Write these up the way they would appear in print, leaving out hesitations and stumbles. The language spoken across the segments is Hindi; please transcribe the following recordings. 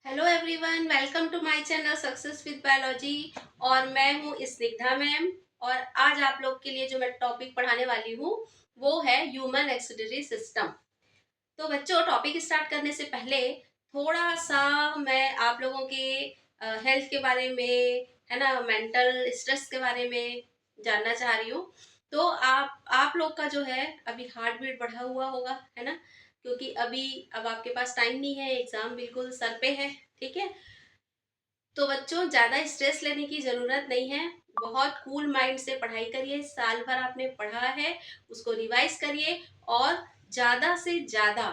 Hello everyone, welcome to my channel success with biology. और मैं हूँ स्निग्धा मैम। और आज आप लोग के लिए जो मैं टॉपिक पढ़ाने वाली हूँ वो है ह्यूमन एक्सक्रीटरी सिस्टम। तो बच्चों, टॉपिक स्टार्ट करने से पहले थोड़ा सा मैं आप लोगों के हेल्थ के बारे में, है ना, मेंटल स्ट्रेस के बारे में जानना चाह रही हूँ। तो आप लोग का जो है अभी हार्ट बीट बढ़ा हुआ होगा, है ना, क्योंकि अभी अब आपके पास टाइम नहीं है, एग्जाम बिल्कुल सर पे है। ठीक है, तो बच्चों ज्यादा स्ट्रेस लेने की जरूरत नहीं है। बहुत कूल माइंड से पढ़ाई करिए। साल भर आपने पढ़ा है, उसको रिवाइज करिए और ज्यादा से ज्यादा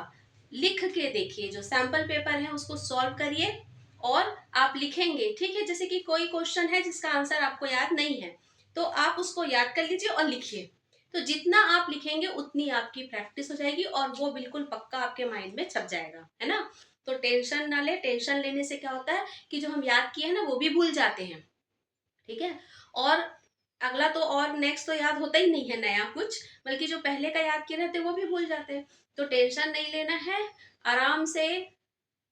लिख के देखिए। जो सैंपल पेपर है उसको सॉल्व करिए और आप लिखेंगे, ठीक है। जैसे कि कोई क्वेश्चन है जिसका आंसर आपको याद नहीं है, तो आप उसको याद कर लीजिए और लिखिए। तो जितना आप लिखेंगे उतनी आपकी प्रैक्टिस हो जाएगी और वो बिल्कुल पक्का आपके माइंड में छप जाएगा, है ना। तो टेंशन ना ले। टेंशन लेने से क्या होता है कि जो हम याद किए हैं ना वो भी भूल जाते हैं। ठीक है। और अगला तो और नेक्स्ट तो याद होता ही नहीं है नया कुछ, बल्कि जो पहले का याद किए रहते हैं वो भी भूल जाते हैं। तो टेंशन नहीं लेना है, आराम से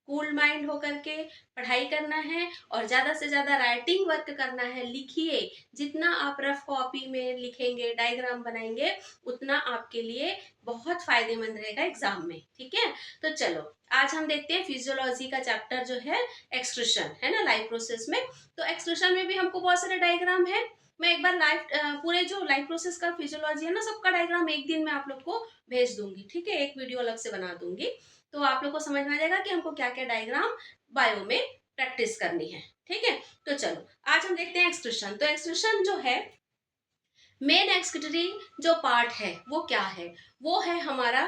कूल माइंड होकर के पढ़ाई करना है और ज्यादा से ज्यादा राइटिंग वर्क करना है। लिखिए, जितना आप रफ कॉपी में लिखेंगे, डायग्राम बनाएंगे, उतना आपके लिए बहुत फायदेमंद रहेगा एग्जाम में। ठीक है। तो चलो आज हम देखते हैं फिजियोलॉजी का चैप्टर जो है एक्सक्रीशन, है ना, लाइफ प्रोसेस में। तो एक्सक्रीशन में भी हमको बहुत सारे डायग्राम है। मैं एक बार लाइफ पूरे जो लाइफ प्रोसेस का फिजियोलॉजी है ना, सबका डायग्राम एक दिन में आप लोग को भेज दूंगी। ठीक है, एक वीडियो अलग से बना दूंगी, तो आप लोग को समझ में आ जाएगा कि हमको क्या क्या डायग्राम बायो में प्रैक्टिस करनी है। ठीक है। तो चलो आज हम देखते हैं एक्सक्रीशन। तो एक्सक्रीशन जो है, मेन एक्सक्रीटरी जो पार्ट है वो क्या है, वो है हमारा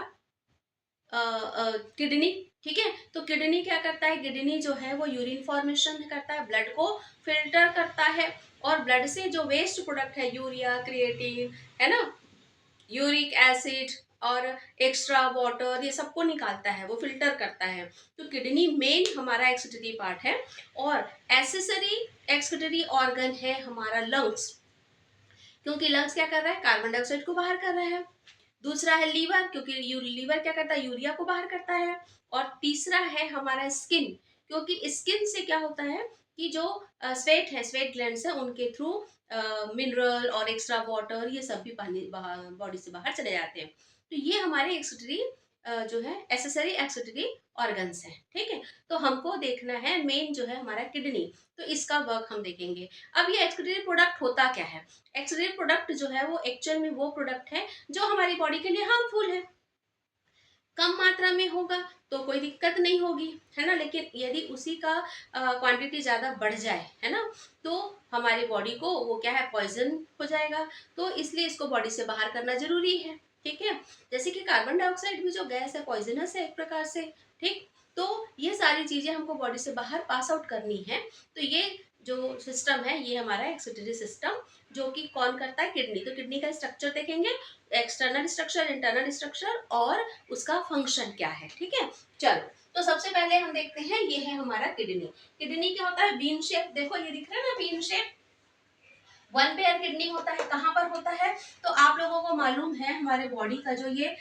किडनी। ठीक है। तो किडनी क्या करता है, किडनी जो है वो यूरिन फॉर्मेशन करता है, ब्लड को फिल्टर करता है और ब्लड से जो वेस्ट प्रोडक्ट है, यूरिया, क्रिएटिन, है ना, यूरिक एसिड और एक्स्ट्रा वाटर, ये सबको निकालता है, वो फिल्टर करता है। तो किडनी मेन हमारा एक्सक्रीटरी पार्ट है। और एसेसरी एक्सक्रीटरी ऑर्गन है हमारा लंग्स, क्योंकि लंग्स क्या कर रहा है, कार्बन डाइऑक्साइड को बाहर कर रहा है। दूसरा है लीवर, क्योंकि लीवर क्या करता है, यूरिया को बाहर करता है। और तीसरा है हमारा स्किन, क्योंकि स्किन से क्या होता है कि जो स्वेट है, स्वेट ग्लैंड्स है, उनके थ्रू मिनरल और एक्स्ट्रा वाटर ये सब भी पानी बॉडी से बाहर चले जाते हैं। तो ये हमारे एक्सक्रीटरी जो है एसेसरी एक्सक्रीटरी ऑर्गन्स है। ठीक है। तो हमको देखना है मेन जो है हमारा किडनी, तो इसका वर्क हम देखेंगे। अब ये एक्सक्रीटरी प्रोडक्ट होता क्या है। एक्सक्रीटरी प्रोडक्ट जो है वो एक्चुअल में वो प्रोडक्ट है जो हमारी बॉडी के लिए हार्मफुल है। कम मात्रा में होगा तो कोई दिक्कत नहीं होगी, है ना, लेकिन यदि उसी का क्वांटिटी ज़्यादा बढ़ जाए, है ना, तो हमारी बॉडी को वो क्या है, पॉइजन हो जाएगा। तो इसलिए इसको बॉडी से बाहर करना जरूरी है। ठीक है। जैसे कि कार्बन डाइऑक्साइड भी जो गैस है, पॉइजनस है एक प्रकार से। ठीक। तो ये सारी चीजें हमको बॉडी से बाहर पास आउट करनी है। तो ये जो सिस्टम है ये हमारा एक्सक्रीटरी सिस्टम, जो कि कौन करता है, किडनी। तो किडनी का स्ट्रक्चर देखेंगे, एक्सटर्नल स्ट्रक्चर, इंटरनल स्ट्रक्चर और उसका फंक्शन क्या है। ठीक है। चलो, तो सबसे पहले हम देखते हैं, ये है हमारा किडनी। किडनी क्या होता है, बीन शेप, देखो ये दिख रहा है ना, bean shape. One pair kidney होता है, कहाँ पर होता है, तो आप लोगों को मालूम है हमारे बॉडी का जो ये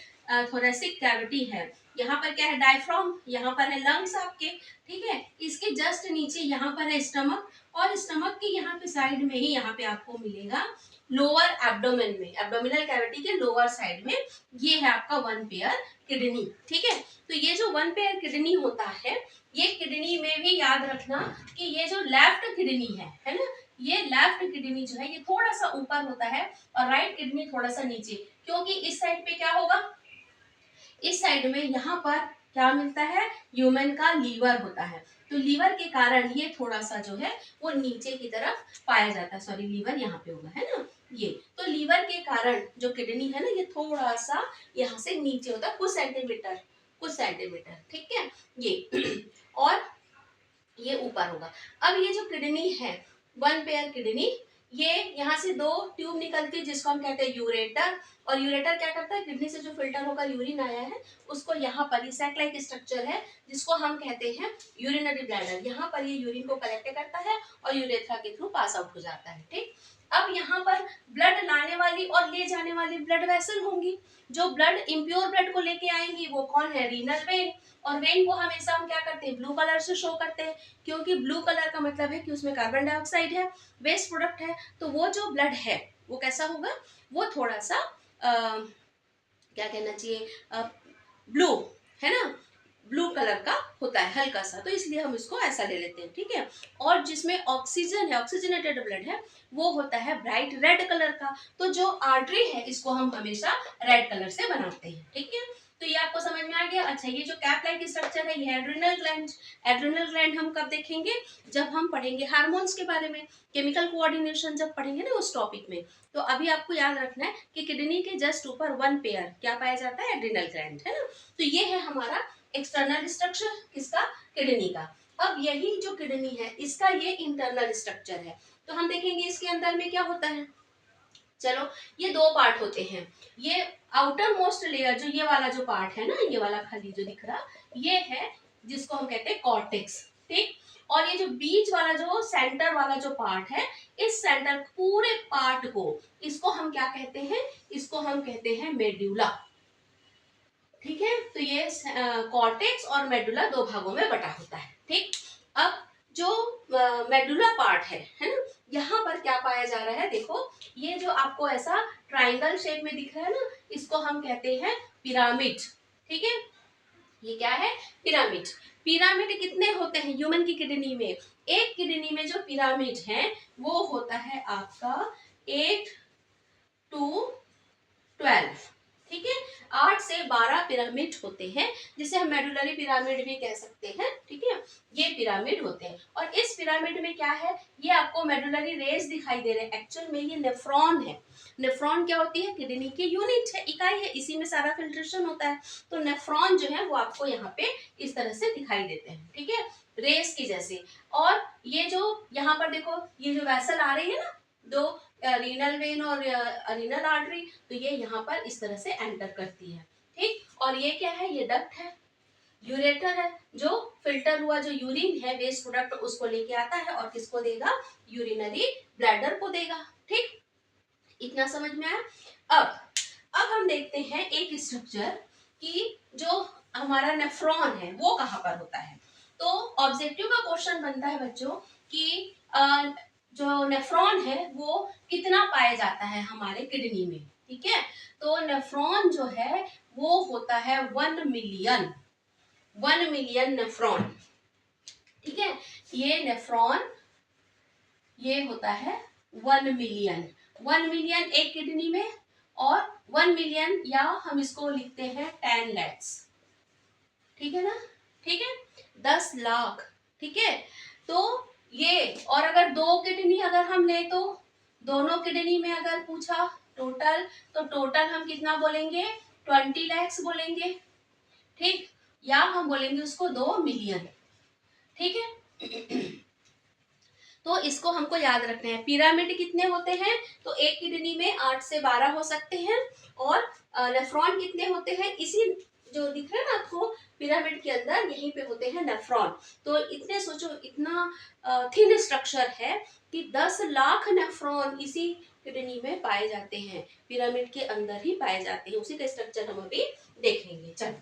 थोरेसिक कैविटी है, यहाँ पर क्या है, डायफ्राम, यहाँ पर है लंग्स आपके। ठीक है। इसके जस्ट नीचे यहाँ पर है स्टमक, और स्टमक के यहाँ पे साइड में ही यहाँ पे आपको मिलेगा लोअर एब्डोमेन में, एब्डोमिनल कैविटी के लोअर साइड में ये है आपका वन पेयर किडनी। ठीक है। तो ये जो वन पेयर किडनी होता है, ये किडनी में भी याद रखना कि ये जो लेफ्ट किडनी है ना, ये लेफ्ट किडनी जो है ये थोड़ा सा ऊपर होता है और राइट किडनी थोड़ा सा नीचे, क्योंकि इस साइड पे क्या होगा, इस साइड में यहाँ पर क्या मिलता है, ह्यूमन का लीवर होता है। तो लीवर के कारण ये थोड़ा सा जो है वो नीचे की तरफ पाया जाता है। सॉरी, लीवर यहाँ पे होगा, है ना, ये। तो लीवर के कारण जो किडनी है ना, ये थोड़ा सा यहाँ से नीचे होता है, कुछ सेंटीमीटर, कुछ सेंटीमीटर। ठीक है, ये और ये ऊपर होगा। अब ये जो किडनी है, वन पेयर किडनी, ये यहाँ से दो ट्यूब निकलती है जिसको हम कहते हैं यूरेटर। और यूरेटर क्या करता है, किडनी से जो फिल्टर होकर यूरिन आया है उसको यहाँ पर, ये सैक लाइक स्ट्रक्चर है जिसको हम कहते हैं यूरिनरी ब्लैडर, यहाँ पर ये यूरिन को कलेक्ट करता है और यूरेथ्रा के थ्रू पास आउट हो जाता है। ठीक। अब यहाँ पर ब्लड लाने वाली और ले जाने वाली ब्लड वेसल होंगी। जो ब्लड इम्प्योर ब्लड को लेके आएंगी वो कौन है, रीनल वेन। और वेन को हमेशा हम क्या करते हैं, ब्लू कलर से शो करते हैं, क्योंकि ब्लू कलर का मतलब है कि उसमें कार्बन डाइऑक्साइड है, वेस्ट प्रोडक्ट है। तो वो जो ब्लड है वो कैसा होगा, वो थोड़ा सा क्या कहना चाहिए, ब्लू, है ना, ब्लू कलर का होता है हल्का सा, तो इसलिए हम इसको ऐसा ले लेते हैं, ठीक है। और जिसमें ऑक्सीजन है, ऑक्सीजनेटेड ब्लड है, वो होता है ब्राइट रेड कलर का। तो जो आर्टरी है इसको हम हमेशा रेड कलर से बनाते हैं, ठीक है। तो ये आपको समझ में आ गया। अच्छा, ये जो कैप लाइक स्ट्रक्चर है ये एड्रिनल ग्लैंड। एड्रिनल ग्लैंड हम कब देखेंगे, जब हम पढ़ेंगे हार्मोन्स के बारे में, केमिकल कोऑर्डिनेशन जब पढ़ेंगे ना उस टॉपिक में। तो अभी आपको याद रखना है कि किडनी के जस्ट ऊपर वन पेयर क्या पाया जाता है, एड्रिनल ग्लैंड, है ना। तो ये है हमारा एक्सटर्नल स्ट्रक्चर किसका, किडनी का। अब यही जो किडनी है इसका ये इंटरनल स्ट्रक्चर है। तो हम देखेंगे इसके अंदर में क्या होता है। चलो, ये दो पार्ट होते हैं। ये आउटर मोस्ट लेयर, जो ये वाला जो पार्ट है ना, ये वाला खाली जो दिख रहा, ये है जिसको हम कहते हैं कॉर्टेक्स, ठीक। और ये जो बीच वाला जो सेंटर वाला जो पार्ट है, इस सेंटर पूरे पार्ट को, इसको हम क्या कहते हैं, इसको हम कहते हैं मेड्यूला, ठीक है। तो ये कॉर्टेक्स और मेडुला दो भागों में बटा होता है, ठीक। अब जो मेडुला पार्ट है ना, यहाँ पर क्या पाया जा रहा है, देखो ये जो आपको ऐसा ट्राइंगल शेप में दिख रहा है ना, इसको हम कहते हैं पिरामिड, ठीक है। ये क्या है, पिरामिड। पिरामिड कितने होते हैं ह्यूमन की किडनी में, एक किडनी में जो पिरामिड है वो होता है आपका 8 to 12, ठीक है। 8 से 12 पिरामिड होते हैं, जिसे हम मेडुलरी पिरामिड भी कह सकते हैं, ठीक है। ये पिरामिड होते हैं, और इस पिरामिड में क्या है, ये आपको मेडुलरी रेज दिखाई दे रहे हैं, एक्चुअल में ये नेफ्रॉन है। नेफ्रॉन क्या होती है, किडनी की यूनिट है, इकाई है, इसी में सारा फिल्ट्रेशन होता है। तो नेफ्रॉन जो है वो आपको यहाँ पे इस तरह से दिखाई देते हैं, ठीक है, रेस की जैसे। और ये जो यहाँ पर देखो, ये जो वेसल आ रही है ना, दो रीनल वेन और रीनल आर्टरी, तो ये यहाँ पर इस तरह से एंटर करती है, ठीक। और ये क्या है, ये डक्ट है, यूरेटर है, जो फिल्टर हुआ जो यूरिन है, वेस्ट प्रोडक्ट उसको लेके आता है और किसको देगा, यूरिनरी ब्लैडर को देगा, ठीक। इतना समझ में आया। अब हम देखते हैं एक स्ट्रक्चर कि जो हमारा नेफ्रॉन है वो कहाँ पर होता है। तो ऑब्जेक्टिव का क्वेश्चन बनता है बच्चों कि जो नेफ्रॉन है वो कितना पाया जाता है हमारे किडनी में, ठीक है। तो नेफ्रॉन जो है वो होता है 1 मिलियन, 1 मिलियन नेफ्रॉन, ठीक है। ये नेफ्रॉन ये होता है 1 मिलियन, 1 मिलियन एक किडनी में, और 1 मिलियन या हम इसको लिखते हैं 10 lakhs, ठीक है ना, ठीक है, 10 लाख, ठीक है। तो ये, और अगर दो किडनी अगर हम ले तो दोनों किडनी में अगर पूछा टोटल, तो टोटल हम कितना बोलेंगे, 20 lakhs बोलेंगे, ठीक। या हम बोलेंगे उसको 2 मिलियन, ठीक है। तो इसको हमको याद रखना है। पिरामिड कितने होते हैं, तो एक किडनी में 8 से 12 हो सकते हैं, और नेफ्रॉन कितने होते हैं, इसी जो दिख रहा है ना आपको पिरामिड के अंदर, यहीं पे होते हैं नेफ्रॉन। तो इतने सोचो, इतना थिन स्ट्रक्चर है कि 10 लाख नेफ्रॉन इसी किडनी में पाए जाते हैं, पिरामिड के अंदर ही पाए जाते हैं। उसी का स्ट्रक्चर हम अभी देखेंगे। चलो,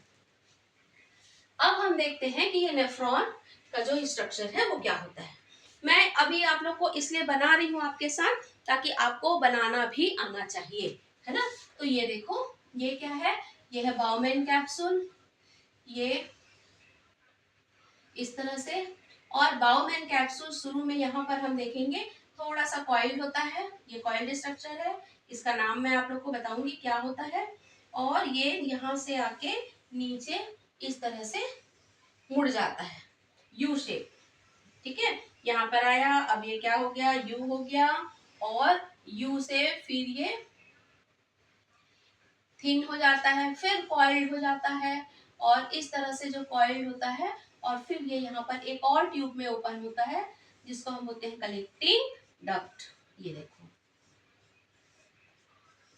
अब हम देखते हैं कि ये नेफ्रॉन का जो स्ट्रक्चर है वो क्या होता है। मैं अभी आप लोग को इसलिए बना रही हूँ आपके साथ, ताकि आपको बनाना भी आना चाहिए, है ना। तो ये देखो, ये क्या है, ये है बाउमेन कैप्सूल, ये इस तरह से। और बाउमेन कैप्सूल शुरू में यहाँ पर हम देखेंगे थोड़ा सा कॉइल्ड होता है, ये कॉइल्ड स्ट्रक्चर है, इसका नाम मैं आप लोग को बताऊंगी क्या होता है। और ये यहाँ से आके नीचे इस तरह से मुड़ जाता है, यू शेप, ठीक है। यहाँ पर आया, अब ये क्या हो गया, यू हो गया, और यू से फिर ये थिन हो जाता है, फिर कॉइल्ड हो जाता है, और इस तरह से जो कॉइल्ड होता है, और फिर ये यहाँ पर एक और ट्यूब में ओपन होता है, जिसको हम बोलते हैं कलेक्टिंग डक्ट। ये देखो,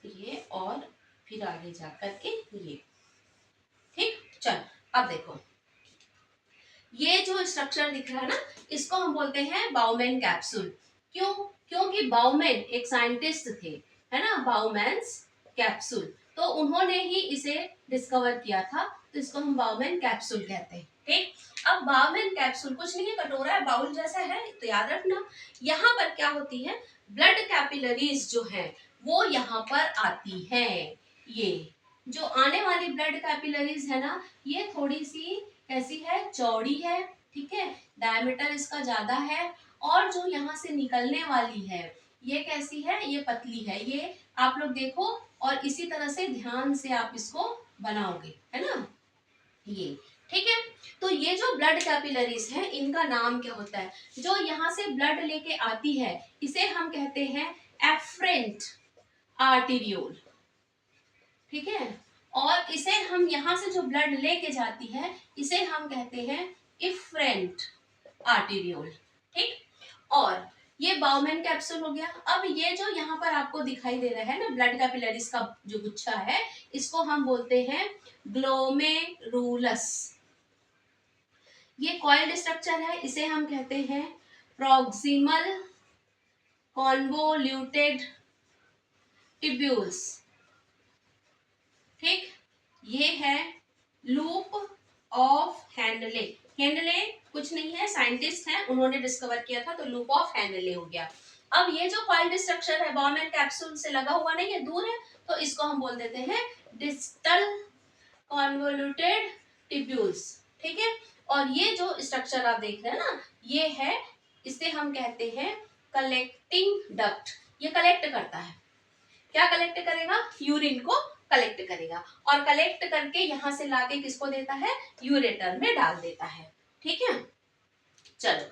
ये और फिर आगे जा करके ये, ठीक। चल, अब देखो, ये जो स्ट्रक्चर दिख रहा है ना, इसको हम बोलते हैं बाउमेन कैप्सूल। क्यों? क्योंकि बाउमैन एक साइंटिस्ट थे, है ना, बाउमैन्स कैप्सूल, तो उन्होंने ही इसे डिस्कवर किया था, तो इसको हम बाउमैन कैप्सूल कहते हैं। ठीक, अब बाउमैन कैप्सूल कुछ नहीं है, कटोरा है, बाउल जैसा है, तो याद रखना यहाँ पर क्या होती है, ब्लड कैपिलरीज जो है वो यहाँ पर आती है। ये जो आने वाली ब्लड कैपिलरीज है ना, ये थोड़ी सी कैसी है, चौड़ी है, ठीक है, डायमीटर इसका ज्यादा है, और जो यहाँ से निकलने वाली है ये कैसी है, ये पतली है। ये आप लोग देखो और इसी तरह से ध्यान से आप इसको बनाओगे, है ना, ये ठीक है। तो ये जो ब्लड कैपिलरीज है इनका नाम क्या होता है, जो यहाँ से ब्लड लेके आती है इसे हम कहते हैं एफरेंट आर्टीरियोल, ठीक है, और इसे हम यहाँ से जो ब्लड लेके जाती है इसे हम कहते हैं इफरेंट आर्टीरियोल। ठीक, और ये बाउमैन कैप्सूल हो गया। अब ये जो यहाँ पर आपको दिखाई दे रहा है ना ब्लड कैपिलरीज का जो गुच्छा है, इसको हम बोलते हैं ग्लोमेरुलस। ये कॉइल्ड स्ट्रक्चर है, इसे हम कहते हैं प्रॉक्सिमल कॉन्वोल्यूटेड टिब्यूल्स। ठीक, ये है लूप ऑफ हैंडले। हैंडले कुछ नहीं है, साइंटिस्ट हैं, उन्होंने डिस्कवर किया था, तो लूप ऑफ हैंडले हो गया। अब ये जो कॉइल्ड स्ट्रक्चर है बाउमैन कैप्सूल से लगा हुआ नहीं है, दूर है, तो इसको हम बोल देते हैं डिस्टल कॉन्वोल्यूटेड टिब्यूल्स। ठीक है, और ये जो स्ट्रक्चर आप देख रहे हैं ना, ये है, इसे हम कहते हैं कलेक्टिंग डक्ट। ये कलेक्ट करता है, क्या कलेक्ट करेगा, यूरिन को कलेक्ट करेगा, और कलेक्ट करके यहाँ से लाके किसको देता है, यूरेटर में डाल देता है। ठीक है, चलो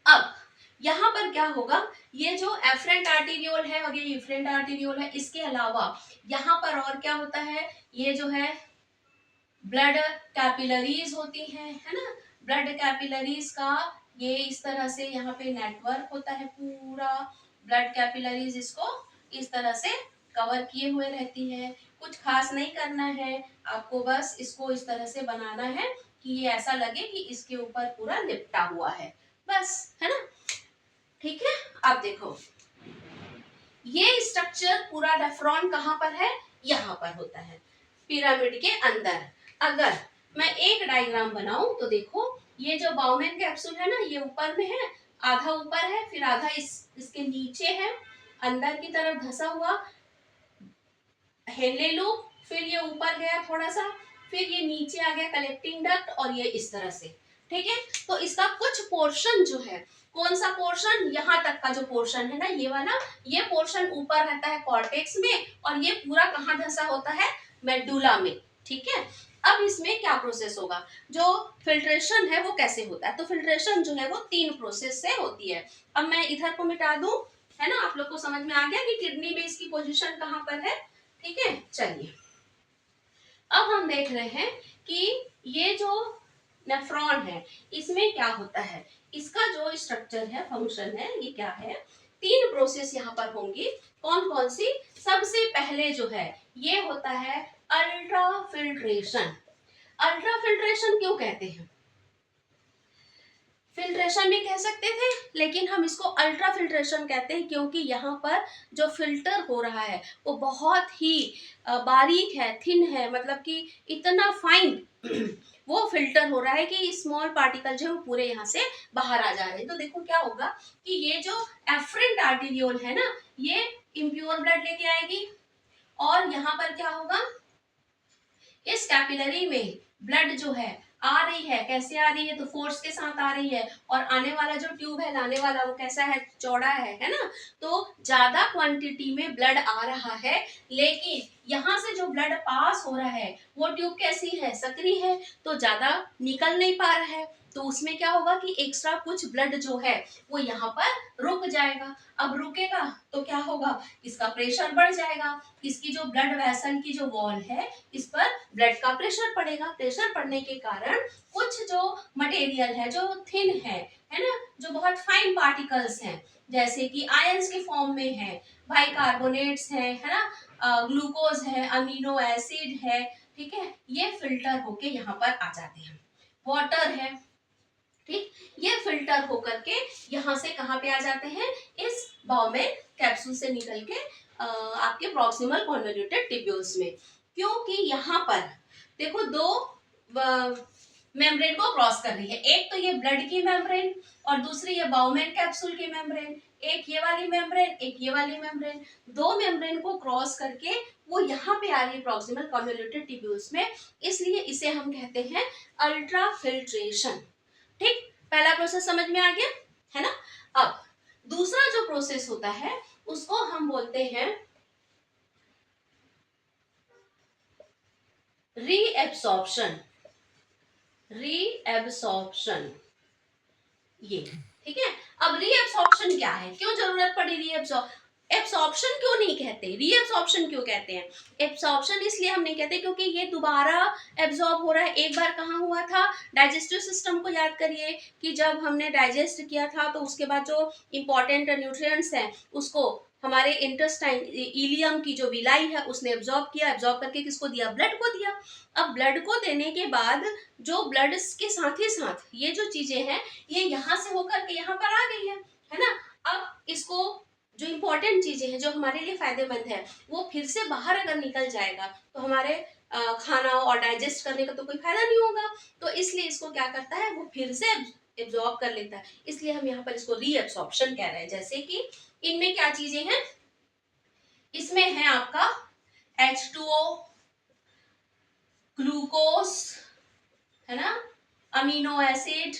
अब यहाँ पर क्या होगा, ये जो एफरेंट आर्टीरियोल है और ये इफरेंट आर्टीरियोल है, इसके अलावा यहाँ पर और क्या होता है, ये जो है ब्लड कैपिलरीज होती है ना, ब्लड कैपिलरीज का ये इस तरह से यहाँ पे नेटवर्क होता है, पूरा ब्लड कैपिलरीज इसको इस तरह से कवर किए हुए रहती है। कुछ खास नहीं करना है आपको, बस इसको इस तरह से बनाना है कि ये ऐसा लगे कि इसके ऊपर पूरा लिपटा हुआ है, बस, है ना। ठीक है, अब देखो ये स्ट्रक्चर पूरा नेफ्रॉन कहाँ पर है, यहाँ पर होता है पिरामिड के अंदर। अगर मैं एक डायग्राम बनाऊं तो देखो, ये जो बाउमैन कैप्सूल है ना, ये ऊपर में है, आधा ऊपर है, फिर आधा इसके नीचे है, अंदर की तरफ धसा हुआ हेले लूप, फिर ये ऊपर गया थोड़ा सा, फिर ये नीचे आ गया कलेक्टिंग डक्ट, और ये इस तरह से। ठीक है, तो इसका कुछ पोर्शन जो है, कौन सा पोर्शन, यहाँ तक का जो पोर्शन है ना, ये वाला, ये पोर्शन ऊपर रहता है कॉर्टेक्स में, और ये पूरा कहाँ धंसा होता है, मेडुला में। ठीक है, अब इसमें क्या प्रोसेस होगा, जो फिल्ट्रेशन है वो कैसे होता है, तो फिल्ट्रेशन जो है वो 3 प्रोसेस से होती है। अब मैं इधर को मिटा दूं, है ना, आप लोग को समझ में आ गया कि किडनी में इसकी पोजीशन कहाँ पर है। ठीक है, चलिए अब हम देख रहे हैं कि ये जो नेफ्रॉन है इसमें क्या होता है, इसका जो स्ट्रक्चर है, फंक्शन है, ये क्या है, 3 प्रोसेस यहाँ पर होंगी। कौन कौन सी, सबसे पहले जो है ये होता है अल्ट्रा फिल्ट्रेशन। अल्ट्रा फिल्ट्रेशन क्यों कहते हैं, फिल्ट्रेशन भी कह सकते थे, लेकिन हम इसको अल्ट्रा फिल्ट्रेशन कहते हैं क्योंकि यहाँ पर जो फिल्टर हो रहा है वो बहुत ही बारीक है, थिन है, मतलब कि इतना फाइन वो फिल्टर हो रहा है कि स्मॉल पार्टिकल जो है वो पूरे यहाँ से बाहर आ जा रहे हैं। तो देखो क्या होगा कि ये जो एफरेंट आर्टीरियोल है ना, ये इम्प्योर ब्लड लेके आएगी, और यहाँ पर क्या होगा, इस कैपिलरी में ब्लड जो है आ रही है, कैसे आ रही है, तो फोर्स के साथ आ रही है, और आने वाला जो ट्यूब है लाने वाला वो कैसा है, चौड़ा है ना, तो ज्यादा क्वांटिटी में ब्लड आ रहा है, लेकिन यहाँ से जो ब्लड पास हो रहा है वो ट्यूब कैसी है, सकरी है, तो ज्यादा निकल नहीं पा रहा है, तो उसमें क्या होगा कि एक्स्ट्रा कुछ ब्लड जो है वो यहाँ पर रुक जाएगा। अब रुकेगा तो क्या होगा, इसका प्रेशर बढ़ जाएगा, इसकी जो ब्लड वेसल की जो वॉल है इस पर ब्लड का प्रेशर पड़ेगा, प्रेशर पड़ने के कारण कुछ जो मटेरियल है जो थिन है ना, जो बहुत फाइन पार्टिकल्स हैं, जैसे कि आयंस के फॉर्म में है, बाइकार्बोनेट्स है ना, ग्लूकोज है, अमीनो एसिड है, ठीक है, ये फिल्टर होके यहाँ पर आ जाते हैं। वाटर है, ठीक, ये फिल्टर होकर के यहाँ से कहाँ पे आ जाते हैं, इस बाउमेन कैप्सूल से निकल के आपके प्रॉक्सिमल कॉन्वोल्यूटेड टिब्यूल्स में। क्योंकि यहाँ पर देखो दो मेम्ब्रेन को क्रॉस कर रही है, एक तो ये ब्लड की मेम्ब्रेन और दूसरी ये बाउमेन कैप्सूल की मेम्ब्रेन, एक ये वाली मेम्ब्रेन एक ये वाली मेम्ब्रेन, दो मेम्ब्रेन को क्रॉस करके वो यहाँ पे आ रही है प्रॉक्सिमल कॉन्वोल्यूटेड टिब्यूल्स में, इसलिए इसे हम कहते हैं अल्ट्रा फिल्ट्रेशन। ठीक, पहला प्रोसेस समझ में आ गया है ना। अब दूसरा जो प्रोसेस होता है उसको हम बोलते हैं रीएब्सॉर्प्शन। रीएब्सॉर्प्शन ये ठीक है। अब रीएब्सॉर्प्शन क्या है, क्यों जरूरत पड़ी एब्सॉर्प्शन क्यों नहीं कहते, रीएब्सॉर्प्शन क्यों कहते हैं? एब्सॉर्प्शन इसलिए हम नहीं कहते क्योंकि ये दोबारा एब्जॉर्ब हो रहा है। एक बार कहाँ हुआ था, डाइजेस्टिव सिस्टम को याद करिए कि जब हमने डाइजेस्ट किया था तो उसके बाद जो इंपॉर्टेंट न्यूट्रिएंट्स हैं उसको हमारे इंटेस्टाइन इलियम की जो विलाई है उसने एब्जॉर्ब किया, एब्जॉर्ब करके किसको दिया, ब्लड को दिया। अब ब्लड को देने के बाद जो ब्लड के साथ ही साथ ये जो चीजें हैं ये यहाँ से होकर के यहाँ पर आ गई है ना। अब इसको जो इंपॉर्टेंट चीजें हैं जो हमारे लिए फायदेमंद है वो फिर से बाहर अगर निकल जाएगा तो हमारे खाना और डाइजेस्ट करने का तो कोई फायदा नहीं होगा, तो इसलिए इसको क्या करता है वो फिर से एब्जॉर्ब कर लेता है, इसलिए हम यहाँ पर इसको रीएब्सॉर्प्शन कह रहे हैं। जैसे कि इनमें क्या चीजें हैं, इसमें है आपका H2O, ग्लूकोज है ना, अमीनो एसिड,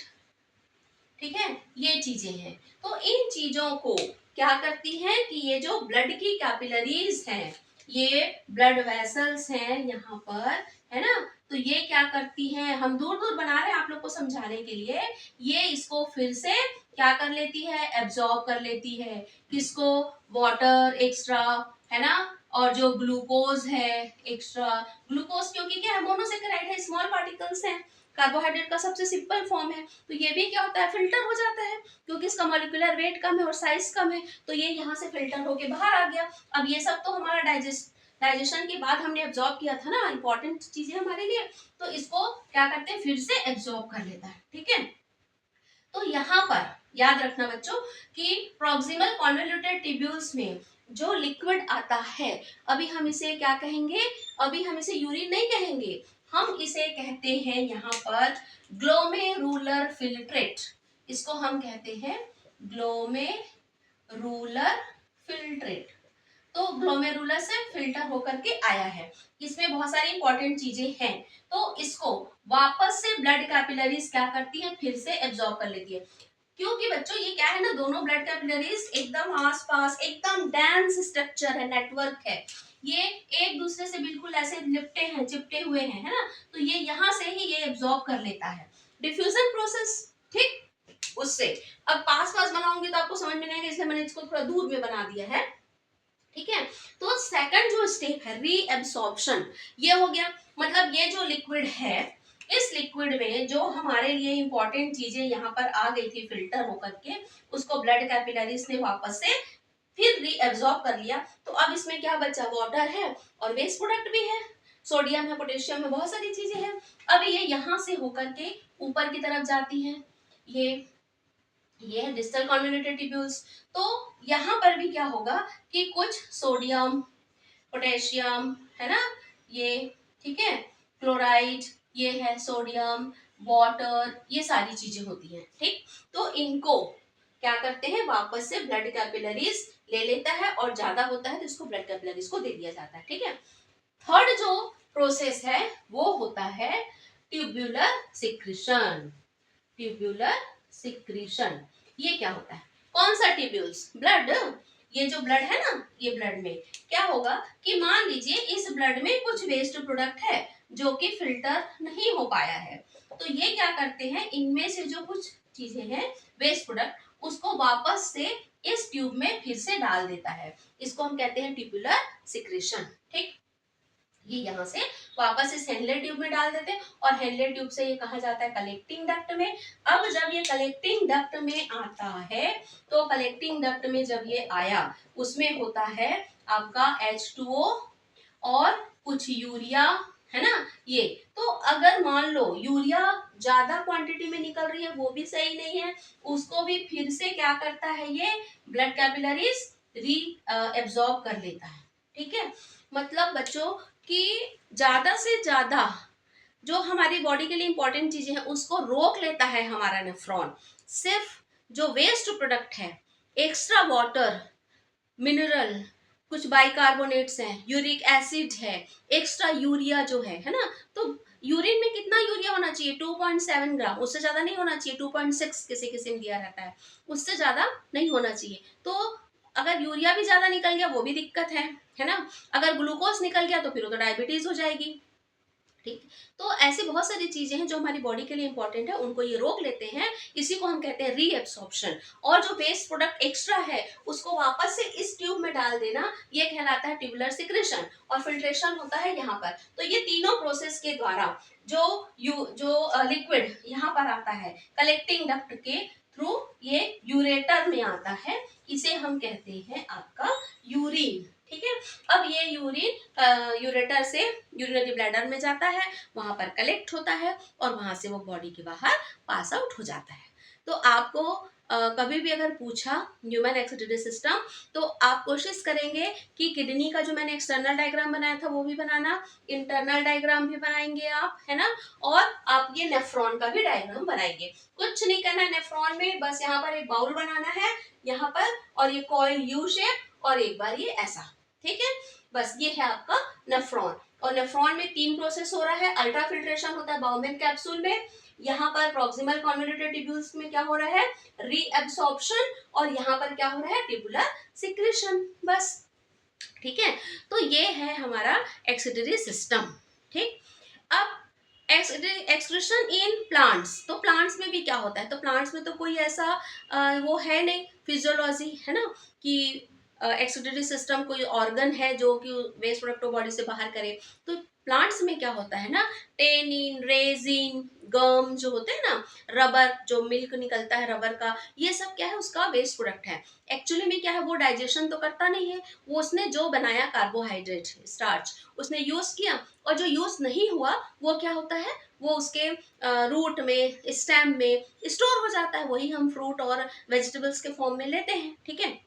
ठीक है, ये चीजें हैं। तो इन चीजों को क्या करती हैं कि ये जो ब्लड की कैपिलरीज हैं, ये ब्लड वेसल्स हैं यहाँ पर है ना, तो ये क्या करती हैं, हम दूर दूर बना रहे हैं आप लोग को समझाने के लिए, ये इसको फिर से क्या कर लेती है, एब्जॉर्ब कर लेती है। किसको, वाटर एक्स्ट्रा है ना, और जो ग्लूकोज है एक्स्ट्रा, ग्लूकोज क्योंकि क्या है, मोनोसेकेराइड है, स्मॉल पार्टिकल्स हैं, कार्बोहाइड्रेट का सबसे सिंपल फॉर्म है, तो ये भी क्या होता है, फिल्टर हो जाता है क्योंकि इसका मॉलिक्यूलर वेट कम है और साइज कम है, तो ये यहाँ से फिल्टर होके बाहर आ गया। अब ये सब तो हमारा डाइजेशन के बाद हमने एब्जॉर्ब किया था ना, इंपॉर्टेंट चीजें हमारे लिए, तो इसको क्या करते हैं, फिर से एब्जॉर्ब कर लेता है। ठीक है, तो यहाँ पर याद रखना बच्चों कि प्रॉक्सिमल कॉन्वोल्यूटेड टिब्यूल्स में जो लिक्विड आता है, अभी हम इसे क्या कहेंगे, अभी हम इसे यूरिन नहीं कहेंगे, हम इसे कहते हैं यहाँ पर ग्लोमेरुलर फिल्ट्रेट। इसको हम कहते हैं ग्लोमेरुलर फिल्ट्रेट। तो ग्लोमेरुलर से फिल्टर होकर के आया है, इसमें बहुत सारी इंपॉर्टेंट चीजें हैं, तो इसको वापस से ब्लड कैपिलरीज क्या करती है, फिर से एब्जॉर्ब कर लेती है। क्योंकि बच्चों ये क्या है ना, दोनों ब्लड कैपिलरीज एकदम आसपास एकदम डेंस स्ट्रक्चर है, नेटवर्क है, ये एक दूसरे से बिल्कुल ऐसे लिपटे हैं, चिपटे हुए हैं, है ना, तो ये यहाँ से ही ये एब्जॉर्ब कर लेता है, डिफ्यूजन प्रोसेस। ठीक, उससे अब पास पास बनाऊंगी तो आपको समझ में नहीं आएगा, इसलिए मैंने इसको थोड़ा दूर में बना दिया है। ठीक है, तो सेकंड जो स्टेप है रीएब्सॉर्प्शन, ये हो गया, मतलब ये जो लिक्विड है, इस लिक्विड में जो हमारे लिए इंपॉर्टेंट चीजें यहाँ पर आ गई थी फिल्टर होकर के, उसको ब्लड कैपिलरीज ने वापस से फिर रीएब्सॉर्ब कर लिया, तो अब इसमें क्या बचा, वाटर है और वेस्ट प्रोडक्ट भी है, सोडियम है, पोटेशियम है, बहुत सारी चीजें हैं। अब ये यहाँ से होकर के ऊपर की तरफ जाती हैं, ये है डिस्टल कॉन्वोल्यूटेड टिब्यूल्स। तो यहाँ पर भी क्या होगा कि कुछ सोडियम, पोटेशियम है ना, ये ठीक है, क्लोराइड, ये है सोडियम, वाटर, ये सारी चीजें होती हैं। ठीक, तो इनको क्या करते हैं, वापस से ब्लड कैपिलरीज ले लेता है, और ज्यादा होता है तो इसको ब्लड कैपिलरीज को दे दिया जाता है। ठीक है, थर्ड जो प्रोसेस है वो होता है ट्यूब्यूलर सिक्रीशन। ट्यूब्यूलर सिक्रीशन, ये क्या होता है, कौन सा ट्यूब्यूल्स, ब्लड, ये जो ब्लड है ना, ये ब्लड में क्या होगा कि मान लीजिए इस ब्लड में कुछ वेस्ट प्रोडक्ट है जो कि फिल्टर नहीं हो पाया है, तो ये क्या करते हैं, इनमें से जो कुछ चीजें हैं वेस्ट प्रोडक्ट, उसको वापस से इस ट्यूब में फिर से डाल देता है, इसको हम कहते हैं ट्यूबुलर सिक्रीशन। ठीक, ये यहाँ से वापस इस हेनले ट्यूब में डाल देते हैं, और हेनले ट्यूब से ये कहा जाता है कलेक्टिंग डक्ट में। अब जब ये कलेक्टिंग डक्ट में आता है, तो कलेक्टिंग डक्ट में जब ये आया, उसमें होता है आपका H2O और कुछ यूरिया है ना। ये तो अगर मान लो यूरिया ज्यादा क्वांटिटी में निकल रही है, वो भी सही नहीं है, उसको भी फिर से क्या करता है, ये ब्लड कैपिलरीज री एब्जॉर्ब कर लेता है। ठीक है, मतलब बच्चों कि ज्यादा से ज्यादा जो हमारी बॉडी के लिए इंपॉर्टेंट चीजें हैं उसको रोक लेता है हमारा नेफ्रॉन। सिर्फ जो वेस्ट प्रोडक्ट है, एक्स्ट्रा वाटर, मिनरल, कुछ बाइकार्बोनेट्स हैं, यूरिक एसिड है, एक्स्ट्रा यूरिया जो है ना। तो यूरिन में कितना यूरिया होना चाहिए, 2.7 ग्राम, उससे ज्यादा नहीं होना चाहिए। 2.6 किसी किसी में दिया रहता है, उससे ज्यादा नहीं होना चाहिए। तो अगर यूरिया भी ज्यादा निकल गया वो भी दिक्कत है ना। अगर ग्लूकोज निकल गया तो फिर वो तो डायबिटीज हो जाएगी। ठीक, तो ऐसी बहुत सारी चीजें हैं जो हमारी बॉडी के लिए इंपॉर्टेंट है, उनको ये रोक लेते हैं। इसी को हम कहते हैं रीएब्सॉर्प्शन। और जो वेस्ट प्रोडक्ट एक्स्ट्रा है उसको वापस से इस ट्यूब में डाल देना, ये कहलाता है ट्यूबुलर सिक्रेशन। और फिल्ट्रेशन होता है यहाँ पर। तो ये तीनों प्रोसेस के द्वारा जो लिक्विड यहाँ पर आता है कलेक्टिंग डक्ट के थ्रू, ये यूरेटर में आता है, इसे हम कहते हैं आपका यूरिन। ठीक है, अब ये यूरिन यूरेटर से यूरिनरी ब्लैडर में जाता है, वहां पर कलेक्ट होता है और वहां से वो बॉडी के बाहर पास आउट हो जाता है। तो आपको कभी भी अगर पूछा ह्यूमन एक्सक्रीटरी सिस्टम, तो आप कोशिश करेंगे कि किडनी का जो मैंने एक्सटर्नल डायग्राम बनाया था वो भी बनाना, इंटरनल डायग्राम भी बनाएंगे आप, है ना। और आप ये नेफ्रॉन का भी डायग्राम बनाएंगे। कुछ नहीं करना है नेफ्रॉन में, बस यहाँ पर एक बाउल बनाना है यहाँ पर, और ये कॉइल यू शेप, और एक बार ये ऐसा। ठीक है, बस ये है आपका नेफ्रॉन। और नेफ्रॉन में 3 प्रोसेस हो रहा है। अल्ट्रा फिल्ट्रेशन होता है बाउमेन कैप्सूल में, यहाँ पर प्रॉक्सिमल कॉन्वोल्यूटेड ट्यूब्यूल्स में क्या हो रहा है, रीएब्सॉर्प्शन, और यहाँ पर क्या हो रहा है, ट्यूबुलर सिक्रेशन, बस। ठीक है, तो ये है हमारा एक्सक्रीटरी सिस्टम। ठीक, अब एक्सक्रीशन इन प्लांट्स, तो प्लांट्स में भी क्या होता है, तो प्लांट्स में तो कोई ऐसा वो है नहीं फिजियोलॉजी, है ना, कि एक्सक्रीटरी सिस्टम कोई ऑर्गन है जो कि वेस्ट प्रोडक्ट को बॉडी से बाहर करे। तो प्लांट्स में क्या होता है ना, टेनिन, रेजिन, गम जो होते हैं ना, रबर, जो मिल्क निकलता है रबर का, ये सब क्या है, उसका वेस्ट प्रोडक्ट है। एक्चुअली में क्या है, वो डाइजेशन तो करता नहीं है, वो उसने जो बनाया कार्बोहाइड्रेट, स्टार्च, उसने यूज किया, और जो यूज नहीं हुआ वो क्या होता है, वो उसके रूट में, स्टेम में स्टोर हो जाता है, वही हम फ्रूट और वेजिटेबल्स के फॉर्म में लेते हैं। ठीक है,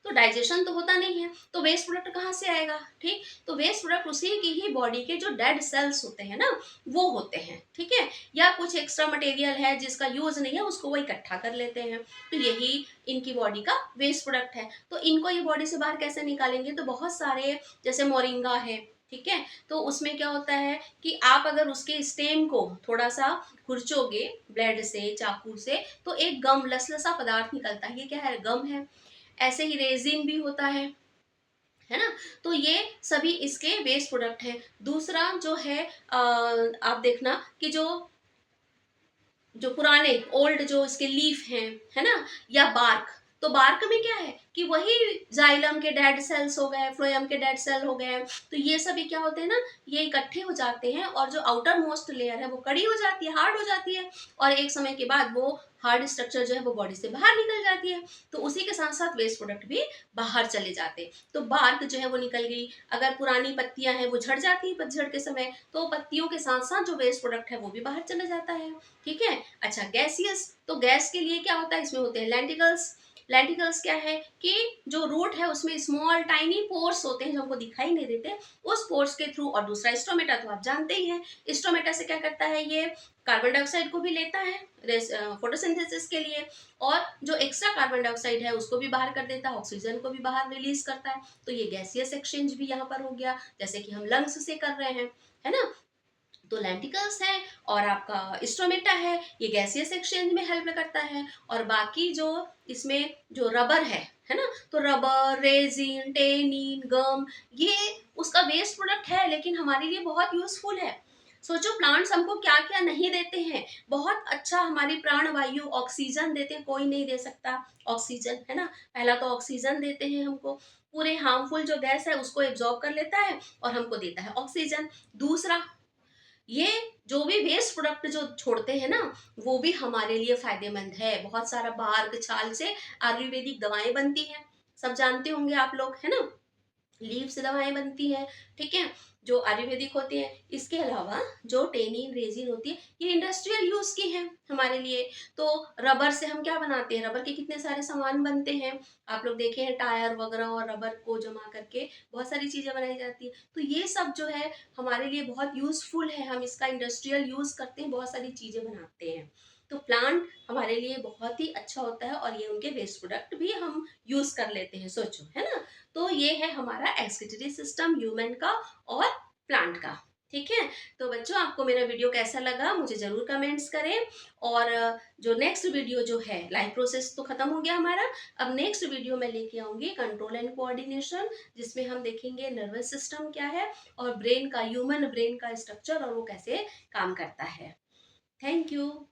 तो डाइजेशन तो होता नहीं है, तो वेस्ट प्रोडक्ट कहाँ से आएगा। ठीक, तो वेस्ट प्रोडक्ट उसी की ही बॉडी के जो डेड सेल्स होते हैं ना, वो होते हैं। ठीक है, या कुछ एक्स्ट्रा मटेरियल है जिसका यूज नहीं है, उसको वो इकट्ठा कर लेते हैं, तो यही इनकी बॉडी का वेस्ट प्रोडक्ट है। तो इनको ये बॉडी से बाहर कैसे निकालेंगे, तो बहुत सारे, जैसे मोरिंगा है, ठीक है, तो उसमें क्या होता है कि आप अगर उसके स्टेम को थोड़ा सा खुरचोगे ब्लेड से, चाकू से, तो एक गम, लसलसा पदार्थ निकलता है, ये क्या है, गम है। ऐसे ही रेजिन भी होता है ना। तो ये सभी इसके वेस्ट प्रोडक्ट हैं। दूसरा जो है आप देखना कि जो जो पुराने ओल्ड जो इसके लीफ हैं, है ना, या बार्क, तो बार्क में क्या है कि वही जाइलम के डेड सेल्स हो गए, फ्लोएम के डेड सेल हो गए, तो ये सभी क्या होते हैं ना, ये इकट्ठे हो जाते हैं, और जो आउटर मोस्ट लेयर है वो कड़ी हो जाती है, हार्ड हो जाती है, और एक समय के बाद वो हार्ड स्ट्रक्चर जो है वो बॉडी से बाहर निकल जाती है। तो उसी के साथ साथ वेस्ट प्रोडक्ट भी बाहर चले जाते हैं। तो बार्क जो है वो निकल गई, अगर पुरानी पत्तियां हैं वो झड़ जाती है पतझड़ के समय, तो पत्तियों के साथ साथ जो वेस्ट प्रोडक्ट है वो भी बाहर चला जाता है। ठीक है, अच्छा गैसियस, तो गैस के लिए क्या होता है, इसमें होते हैं लेंटिकल्स। लेंटिकल्स क्या है कि जो रूट है उसमें स्मॉल टाइनी पोर्स होते हैं जो हमको दिखाई नहीं देते, उस पोर्स के थ्रू। और दूसरा स्टोमेटा, तो आप जानते ही हैं, स्टोमेटा से क्या करता है, ये कार्बन डाइऑक्साइड को भी लेता है फोटोसिंथेसिस के लिए, और जो एक्स्ट्रा कार्बन डाइऑक्साइड है उसको भी बाहर कर देता है, ऑक्सीजन को भी बाहर रिलीज करता है। तो ये गैसियस एक्सचेंज भी यहाँ पर हो गया, जैसे कि हम लंग्स से कर रहे हैं, है ना। तो लेंटिकल्स है और आपका स्टोमेटा है, ये गैसियस एक्सचेंज में हेल्प करता है। और बाकी जो इसमें जो रबर है ना, तो रबर, रेजिन, टेनिन, गम, ये उसका वेस्ट प्रोडक्ट है, लेकिन हमारे लिए बहुत यूजफुल है। सोचो प्लांट्स हमको क्या क्या नहीं देते हैं, बहुत अच्छा हमारी प्राण वायु ऑक्सीजन देते हैं, कोई नहीं दे सकता ऑक्सीजन, है ना। पहला तो ऑक्सीजन देते हैं हमको, पूरे हार्मफुल जो गैस है उसको एब्जॉर्ब कर लेता है और हमको देता है ऑक्सीजन। दूसरा, ये जो भी वेस्ट प्रोडक्ट जो छोड़ते हैं ना, वो भी हमारे लिए फायदेमंद है। बहुत सारा बार्क, छाल से आयुर्वेदिक दवाएं बनती हैं, सब जानते होंगे आप लोग, है ना, लीव से दवाएं बनती हैं। ठीक है, जो आयुर्वेदिक होती है। इसके अलावा जो टेनिन रेजिन होती है, ये इंडस्ट्रियल यूज की है हमारे लिए। तो रबर से हम क्या बनाते हैं, रबर के कितने सारे सामान बनते हैं, आप लोग देखे हैं टायर वगैरह, और रबर को जमा करके बहुत सारी चीजें बनाई जाती है। तो ये सब जो है हमारे लिए बहुत यूजफुल है, हम इसका इंडस्ट्रियल यूज करते हैं, बहुत सारी चीजें बनाते हैं। तो प्लांट हमारे लिए बहुत ही अच्छा होता है, और ये उनके वेस्ट प्रोडक्ट भी हम यूज कर लेते हैं, सोचो, है ना। तो ये है हमारा एक्सक्रीटरी सिस्टम ह्यूमन का और प्लांट का। ठीक है, तो बच्चों आपको मेरा वीडियो कैसा लगा मुझे जरूर कमेंट्स करें। और जो नेक्स्ट वीडियो जो है, लाइफ प्रोसेस तो खत्म हो गया हमारा, अब नेक्स्ट वीडियो मैं लेके आऊंगी कंट्रोल एंड कोऑर्डिनेशन, जिसमें हम देखेंगे नर्वस सिस्टम क्या है, और ब्रेन का, ह्यूमन ब्रेन का स्ट्रक्चर, और वो कैसे काम करता है। Thank you.